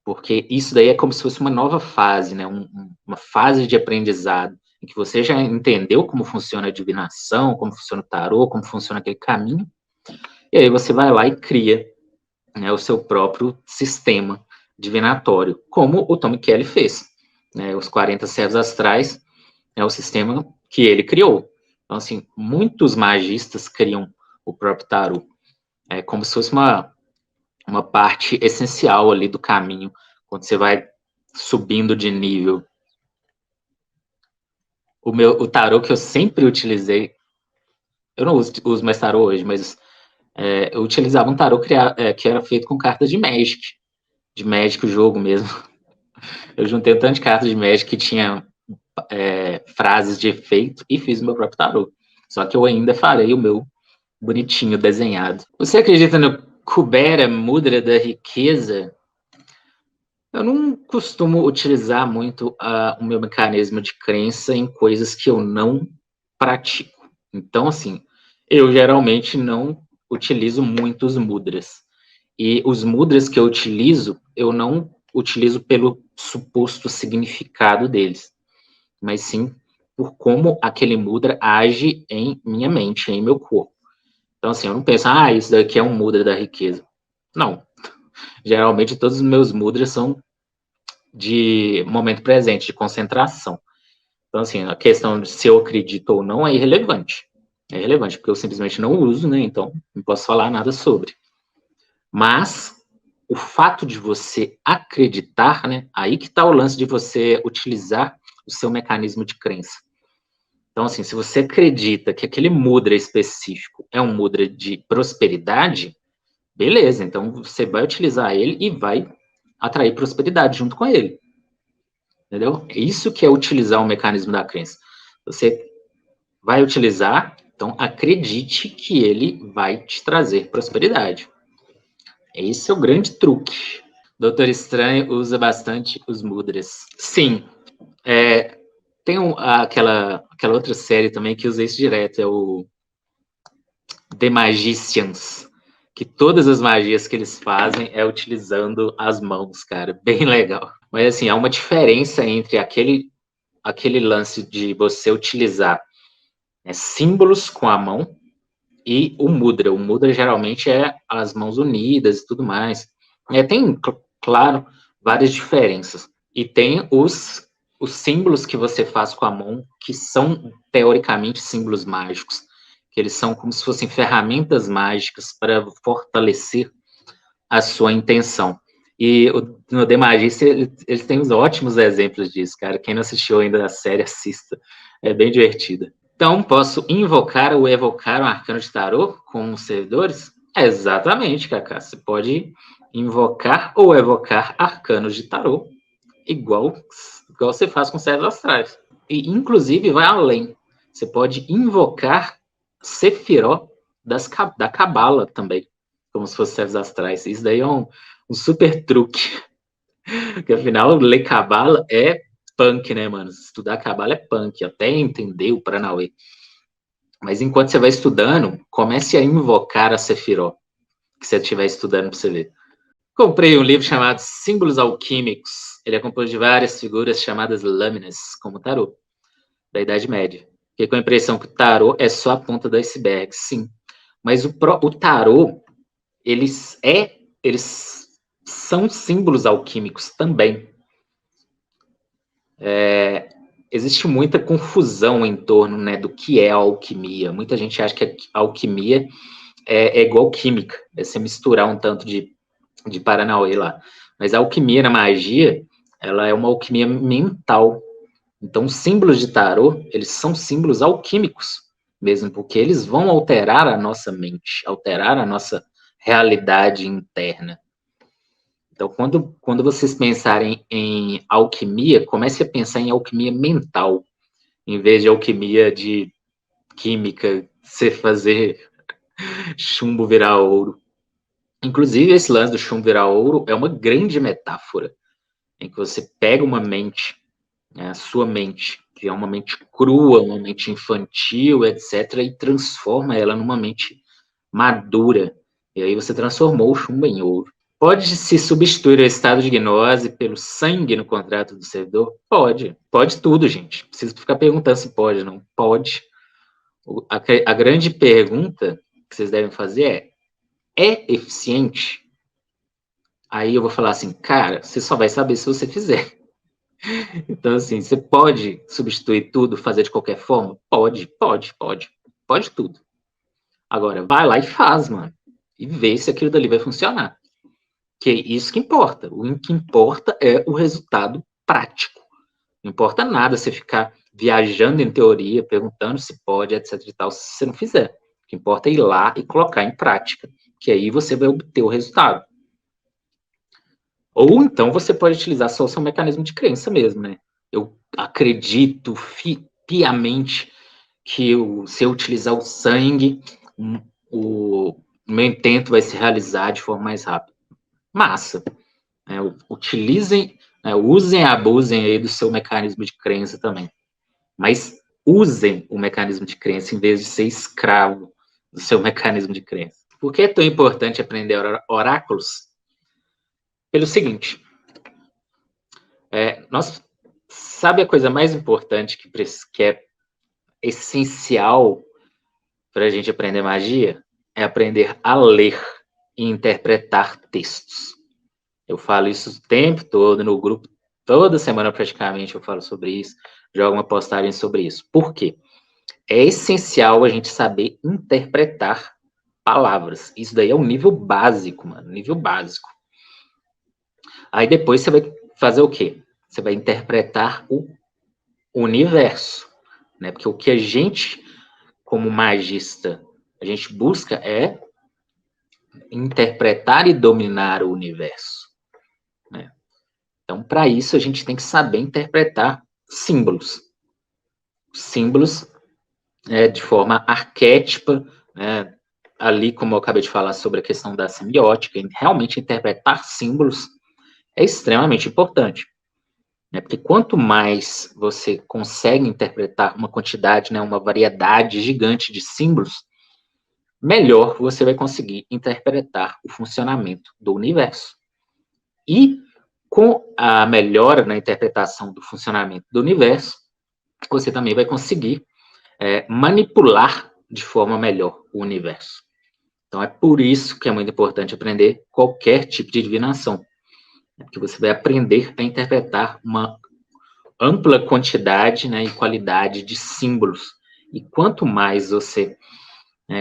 Porque isso daí é como se fosse uma nova fase, né? Uma fase de aprendizado, em que você já entendeu como funciona a divinação, como funciona o tarô, como funciona aquele caminho, e aí você vai lá e cria, né, o seu próprio sistema divinatório, como o Tom Kelly fez. Né? Os 40 servos astrais é o sistema que ele criou. Então, assim, muitos magistas criam o próprio tarô. É como se fosse uma parte essencial ali do caminho, quando você vai subindo de nível. O tarô que eu sempre utilizei, eu não uso mais tarô hoje, mas eu utilizava um tarô que era feito com cartas de Magic, o jogo mesmo. Eu juntei um tanto de cartas de Magic que tinha frases de efeito e fiz o meu próprio tarô. Só que eu ainda farei o meu bonitinho desenhado. Você acredita no Kubera, Mudra da Riqueza? Eu não costumo utilizar muito o meu mecanismo de crença em coisas que eu não pratico. Então, assim, eu geralmente não utilizo muitos mudras. E os mudras que eu utilizo, eu não utilizo pelo suposto significado deles, mas sim por como aquele mudra age em minha mente, em meu corpo. Então, assim, eu não penso, isso daqui é um mudra da riqueza. Não. Geralmente, todos os meus mudras são de momento presente, de concentração. Então, assim, a questão de se eu acredito ou não é irrelevante. É irrelevante, porque eu simplesmente não uso, né? Então, não posso falar nada sobre. Mas o fato de você acreditar, né? Aí que está o lance de você utilizar o seu mecanismo de crença. Então, assim, se você acredita que aquele mudra específico é um mudra de prosperidade, beleza, então você vai utilizar ele e vai atrair prosperidade junto com ele. Entendeu? Isso que é utilizar o mecanismo da crença. Você vai utilizar, então acredite que ele vai te trazer prosperidade. Esse é o grande truque. Doutor Estranho usa bastante os mudras. Sim, tem aquela outra série também que usa isso direto, é o The Magicians, que todas as magias que eles fazem é utilizando as mãos, cara, bem legal. Mas assim, há uma diferença entre aquele lance de você utilizar símbolos com a mão e o mudra. O mudra geralmente é as mãos unidas e tudo mais. Tem, claro, várias diferenças. E tem os símbolos que você faz com a mão, que são, teoricamente, símbolos mágicos. Que eles são como se fossem ferramentas mágicas para fortalecer a sua intenção. E no The Magista, eles têm uns ótimos exemplos disso, cara. Quem não assistiu ainda a série, assista. É bem divertida. Então, posso invocar ou evocar um arcano de tarô com os servidores? Exatamente, Kaká. Você pode invocar ou evocar arcanos de tarô, igual você faz com servos astrais. E, inclusive, vai além. Você pode invocar Sefiró da Cabala também, como se fosse servos astrais. Isso daí é um super truque. Porque, afinal, ler Cabala é punk, né, mano? Estudar Cabala é punk, até entender o Paranauê. Mas enquanto você vai estudando, comece a invocar a Sefiró, que você estiver estudando para você ver. Comprei um livro chamado Símbolos Alquímicos. Ele é composto de várias figuras chamadas lâminas, como o tarô, da Idade Média. Fiquei com a impressão que o tarô é só a ponta do iceberg, sim. Mas o tarô, eles são símbolos alquímicos também. Existe muita confusão em torno, né, do que é a alquimia. Muita gente acha que a alquimia é igual química, é você misturar um tanto de Paranauê lá. Mas a alquimia na magia, ela é uma alquimia mental. Então, os símbolos de tarô, eles são símbolos alquímicos, mesmo porque eles vão alterar a nossa mente, alterar a nossa realidade interna. Então, quando vocês pensarem em alquimia, comece a pensar em alquimia mental, em vez de alquimia de química, você fazer chumbo virar ouro. Inclusive, esse lance do chumbo virar ouro é uma grande metáfora, em que você pega uma mente, né, a sua mente, que é uma mente crua, uma mente infantil, etc., e transforma ela numa mente madura. E aí você transformou o chumbo em ouro. Pode-se substituir o estado de gnose pelo sangue no contrato do servidor? Pode. Pode tudo, gente. Não precisa ficar perguntando se pode, não. Pode. A grande pergunta que vocês devem fazer é eficiente? Aí eu vou falar assim, cara, você só vai saber se você fizer. Então, assim, você pode substituir tudo, fazer de qualquer forma? Pode tudo. Agora, vai lá e faz, mano. e ver se aquilo dali vai funcionar. Que é isso que importa. O que importa é o resultado prático. Não importa nada você ficar viajando em teoria, perguntando se pode, etc e tal, se você não fizer. O que importa é ir lá e colocar em prática, que aí você vai obter o resultado. Ou então você pode utilizar só o seu mecanismo de crença mesmo, né? Eu acredito piamente que se eu utilizar o sangue, o meu intento vai se realizar de forma mais rápida. Massa. Utilizem, usem e abusem aí do seu mecanismo de crença também. Mas usem o mecanismo de crença em vez de ser escravo do seu mecanismo de crença. Por que é tão importante aprender oráculos? Pelo seguinte, sabe a coisa mais importante que é essencial para a gente aprender magia? É aprender a ler e interpretar textos. Eu falo isso o tempo todo no grupo, toda semana praticamente eu falo sobre isso, jogo uma postagem sobre isso. Por quê? É essencial a gente saber interpretar palavras. Isso daí é um nível básico, mano, nível básico. Aí depois você vai fazer o quê? Você vai interpretar o universo, né? Porque o que a gente, como magista, a gente busca é interpretar e dominar o universo, né? Então, para isso, a gente tem que saber interpretar símbolos. Símbolos de forma arquétipa, né? Ali, como eu acabei de falar sobre a questão da semiótica, realmente interpretar símbolos é extremamente importante. Né? Porque quanto mais você consegue interpretar uma quantidade, né, uma variedade gigante de símbolos, melhor você vai conseguir interpretar o funcionamento do universo. E com a melhora na interpretação do funcionamento do universo, você também vai conseguir manipular de forma melhor o universo. Então, é por isso que é muito importante aprender qualquer tipo de divinação, porque você vai aprender a interpretar uma ampla quantidade, né, e qualidade de símbolos. E quanto mais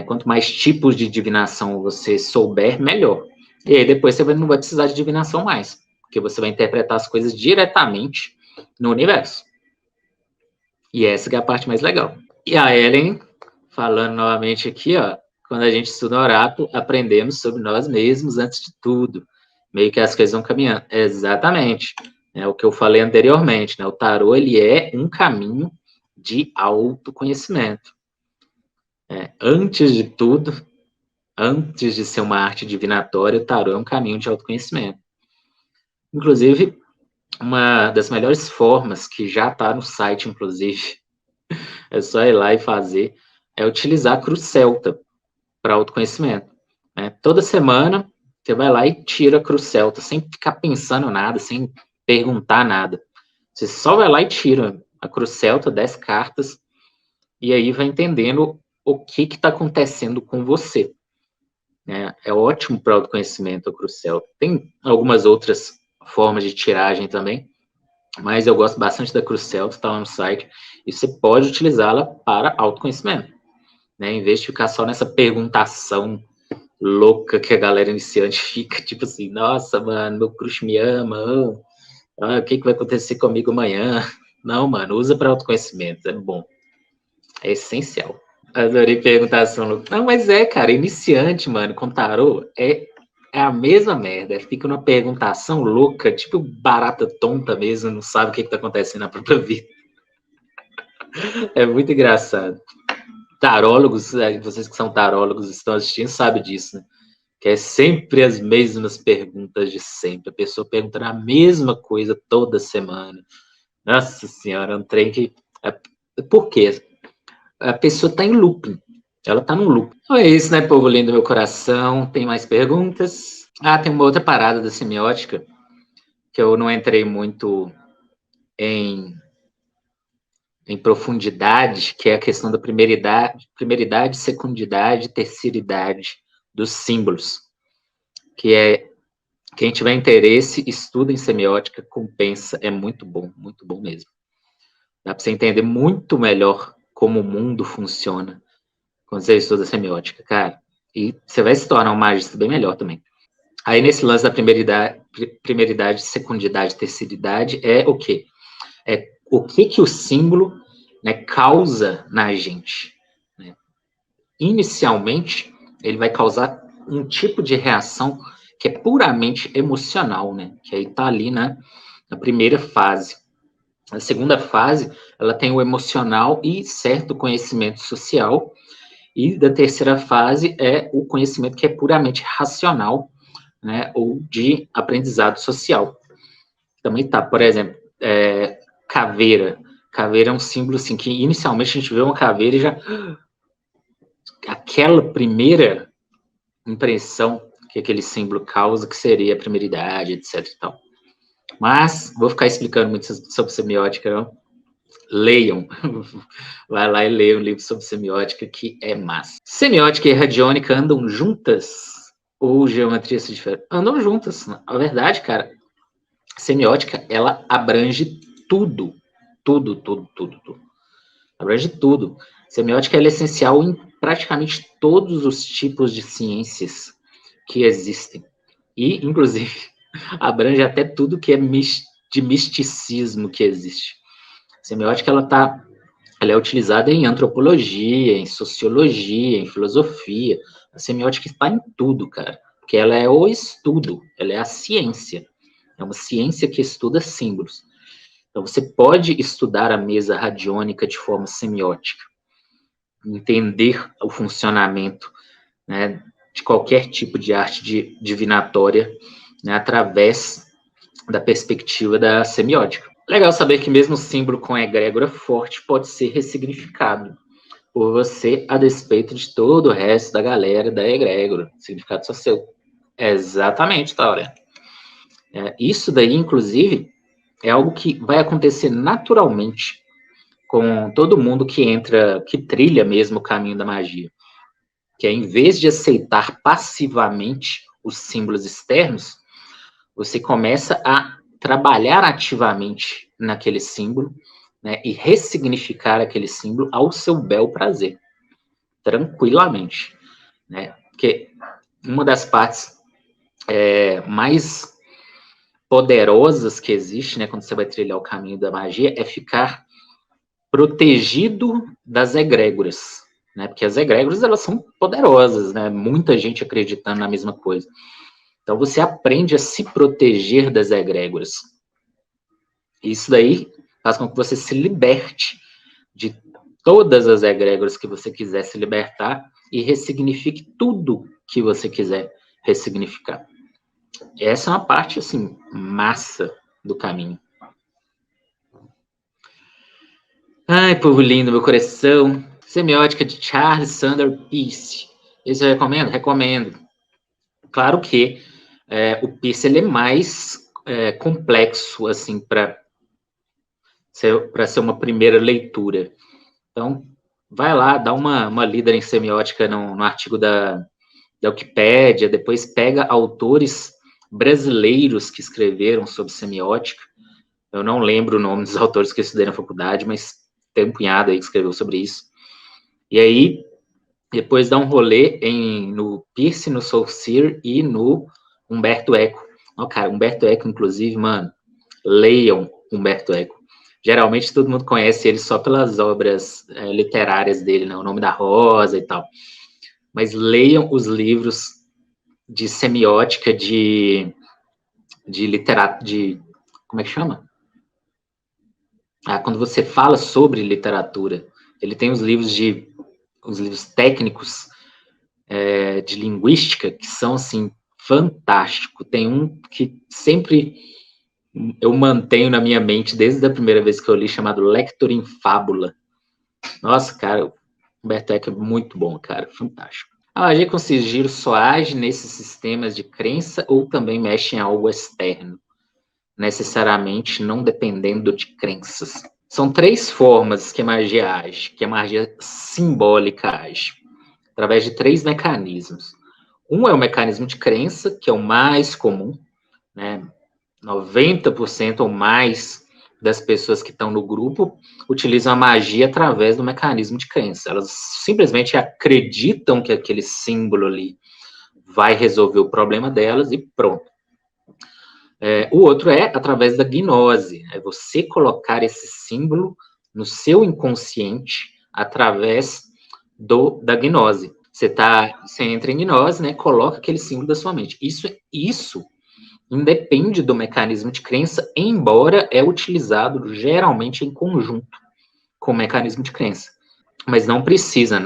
quanto mais tipos de divinação você souber, melhor. E aí depois você não vai precisar de divinação mais, porque você vai interpretar as coisas diretamente no universo. E essa que é a parte mais legal. E a Ellen, falando novamente aqui, ó, quando a gente estuda oráculo, aprendemos sobre nós mesmos antes de tudo. Meio que as coisas vão caminhando. Exatamente. É o que eu falei anteriormente, né? O tarô, ele é um caminho de autoconhecimento. Antes de tudo, antes de ser uma arte divinatória, o tarô é um caminho de autoconhecimento. Inclusive, uma das melhores formas, que já está no site, inclusive, é só ir lá e fazer, é utilizar a cruz celta para autoconhecimento. Né? Toda semana, você vai lá e tira a cruz celta, sem ficar pensando nada, sem perguntar nada. Você só vai lá e tira a cruz celta, 10 cartas, e aí vai entendendo o que está acontecendo com você. É ótimo para autoconhecimento a cruz celta. Tem algumas outras formas de tiragem também, mas eu gosto bastante da cruz celta, está lá no site, e você pode utilizá-la para autoconhecimento. Né? Em vez de ficar só nessa perguntação louca que a galera iniciante fica, tipo assim, nossa, mano, meu crush me ama, o que vai acontecer comigo amanhã? Não, mano, usa para autoconhecimento, é bom, é essencial. Adorei perguntação louca. Não, mas cara, iniciante, mano, com tarô, é a mesma merda, fica uma perguntação louca, tipo barata tonta mesmo, não sabe o que tá acontecendo na própria vida. É muito engraçado. Tarólogos, vocês que são tarólogos estão assistindo, sabem disso, né? Que é sempre as mesmas perguntas de sempre. A pessoa perguntando a mesma coisa toda semana. Nossa senhora, é um trem que... Por quê? A pessoa está em looping. Ela está num loop. Então é isso, né, povo lindo do meu coração? Tem mais perguntas? Tem uma outra parada da semiótica que eu não entrei muito em profundidade, que é a questão da primeiridade, secundidade, terceiridade dos símbolos, que é quem tiver interesse, estuda em semiótica, compensa, é muito bom mesmo. Dá para você entender muito melhor como o mundo funciona quando você estuda semiótica, cara. E você vai se tornar um magista bem melhor também. Aí, nesse lance da primeiridade, secundidade, terceiridade, é o quê? É o que o símbolo, né, causa na gente. Né? Inicialmente, ele vai causar um tipo de reação que é puramente emocional, né? Que aí está ali na primeira fase. A segunda fase, ela tem o emocional e certo conhecimento social. E da terceira fase é o conhecimento que é puramente racional, né? Ou de aprendizado social. Também tá, por exemplo, caveira. Caveira é um símbolo assim que inicialmente a gente vê uma caveira e já aquela primeira impressão que aquele símbolo causa, que seria a primeiridade, etc. E tal. Mas vou ficar explicando muito sobre semiótica, não? Leiam. Vai lá e leiam o livro sobre semiótica, que é massa. Semiótica e radiônica andam juntas? Ou geometria se difere? Andam juntas. A verdade, cara, semiótica, ela abrange tudo. Tudo. Abrange tudo. Semiótica é essencial em praticamente todos os tipos de ciências que existem. E, inclusive, abrange até tudo que é de misticismo que existe. A semiótica, ela é utilizada em antropologia, em sociologia, em filosofia. A semiótica está em tudo, cara. Porque ela é o estudo, ela é a ciência. É uma ciência que estuda símbolos. Então, você pode estudar a mesa radiônica de forma semiótica, entender o funcionamento, né, de qualquer tipo de arte divinatória, né, através da perspectiva da semiótica. Legal saber que mesmo o símbolo com egrégora forte pode ser ressignificado por você a despeito de todo o resto da galera da egrégora. O significado só seu. Exatamente, Taura. Isso daí, inclusive, é algo que vai acontecer naturalmente com todo mundo que entra, que trilha mesmo o caminho da magia. Que é, em vez de aceitar passivamente os símbolos externos, você começa a trabalhar ativamente naquele símbolo, né, e ressignificar aquele símbolo ao seu bel prazer, tranquilamente, né? Porque uma das partes mais poderosas que existe, né, quando você vai trilhar o caminho da magia, é ficar protegido das egrégoras, né? Porque as egrégoras, elas são poderosas, né? Muita gente acreditando na mesma coisa. Então, você aprende a se proteger das egrégoras. Isso daí faz com que você se liberte de todas as egrégoras que você quiser se libertar e ressignifique tudo que você quiser ressignificar. Essa é uma parte, assim, massa do caminho. Ai, povo lindo, meu coração. Semiótica de Charles Sanders Peirce. Esse eu recomendo? Recomendo. Claro que o Peirce ele é mais complexo, assim, para ser uma primeira leitura. Então, vai lá, dá uma lida em semiótica no artigo da Wikipédia, depois pega autores brasileiros que escreveram sobre semiótica. Eu não lembro o nome dos autores que eu estudei na faculdade, mas tem um punhado aí que escreveu sobre isso. E aí, depois dá um rolê no Peirce, no Saussure e no Humberto Eco. Ó, cara, Humberto Eco, inclusive, mano, leiam Humberto Eco. Geralmente todo mundo conhece ele só pelas obras literárias dele, né? O Nome da Rosa e tal. Mas leiam os livros de semiótica, de literatura, como é que chama? Quando você fala sobre literatura, ele tem os livros técnicos de linguística que são, assim, fantásticos. Tem um que sempre eu mantenho na minha mente desde a primeira vez que eu li, chamado Lector in Fábula. Nossa, cara, o Humberto Eco é muito bom, cara, fantástico. A magia com sigilo só age nesses sistemas de crença ou também mexe em algo externo, necessariamente não dependendo de crenças. São 3 formas que a magia age, que a magia simbólica age, através de 3 mecanismos. Um é o mecanismo de crença, que é o mais comum, né? 90% ou mais das pessoas que estão no grupo utilizam a magia através do mecanismo de crença. Elas simplesmente acreditam que aquele símbolo ali vai resolver o problema delas e pronto. O outro é através da gnose, é você colocar esse símbolo no seu inconsciente através da gnose. Você entra em gnose, né, coloca aquele símbolo da sua mente. Isso independe do mecanismo de crença, embora é utilizado geralmente em conjunto com o mecanismo de crença. Mas não precisa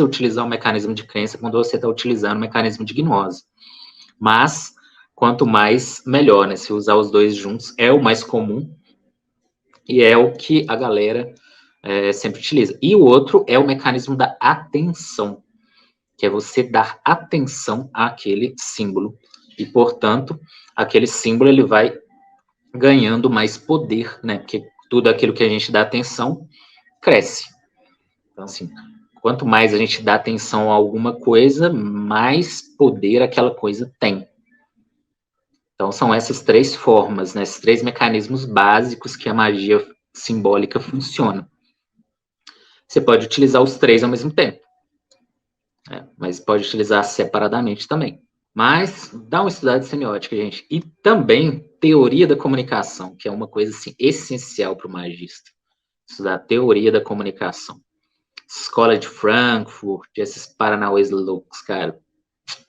utilizar o mecanismo de crença quando você está utilizando o mecanismo de gnose. Mas quanto mais, melhor, né? Se usar os dois juntos é o mais comum e é o que a galera sempre utiliza. E o outro é o mecanismo da atenção, que é você dar atenção àquele símbolo. E, portanto, aquele símbolo ele vai ganhando mais poder, né? Porque tudo aquilo que a gente dá atenção cresce. Então, assim, quanto mais a gente dá atenção a alguma coisa, mais poder aquela coisa tem. Então, são essas três formas, né, esses três mecanismos básicos que a magia simbólica funciona. Você pode utilizar os três ao mesmo tempo, né, mas pode utilizar separadamente também. Mas dá uma estudada de semiótica, gente. E também teoria da comunicação, que é uma coisa assim, essencial para o magista. Estudar a teoria da comunicação. Escola de Frankfurt, esses paranauês loucos, cara.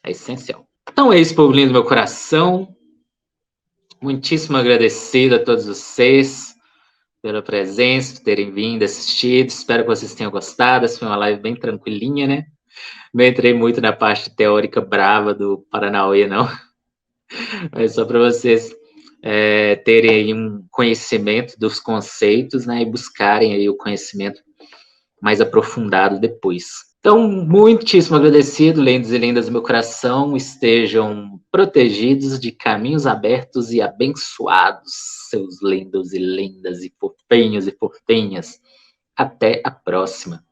É essencial. Então é isso, povo lindo do meu coração. Muitíssimo agradecido a todos vocês pela presença, por terem vindo, assistido. Espero que vocês tenham gostado. Essa foi uma live bem tranquilinha, né? Não entrei muito na parte teórica brava do Paranauê, não. Mas só para vocês terem aí um conhecimento dos conceitos, né? E buscarem aí o conhecimento mais aprofundado depois. Então, muitíssimo agradecido, lendos e lendas do meu coração, estejam protegidos de caminhos abertos e abençoados, seus lendos e lendas e portenhos e portenhas. Até a próxima.